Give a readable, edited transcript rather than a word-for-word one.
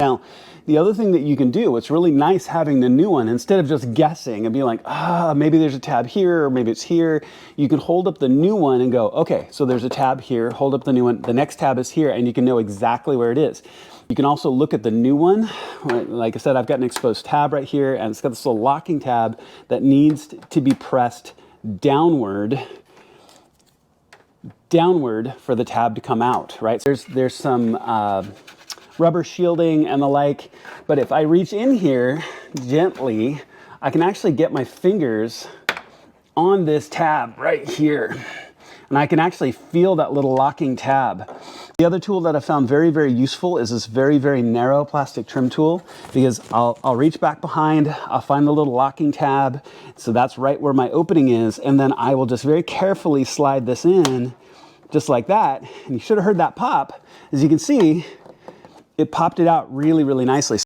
Now, the other thing that you can do, it's really nice having the new one, instead of just guessing and being like, maybe there's a tab here, or maybe it's here, you can hold up the new one and go, okay, so there's a tab here, hold up the new one, the next tab is here, and you can know exactly where it is. You can also look at the new one. Like I said, I've got an exposed tab right here, and it's got this little locking tab that needs to be pressed downward for the tab to come out, right? There's some rubber shielding and the like, but if I reach in here gently, I can actually get my fingers on this tab right here, and I can actually feel that little locking tab. The other tool that I found very, very useful is this very, very narrow plastic trim tool, because I'll reach back behind, I'll find the little locking tab, so that's right where my opening is, and then I will just very carefully slide this in, just like that, and you should have heard that pop. As you can see, it popped it out really, really nicely.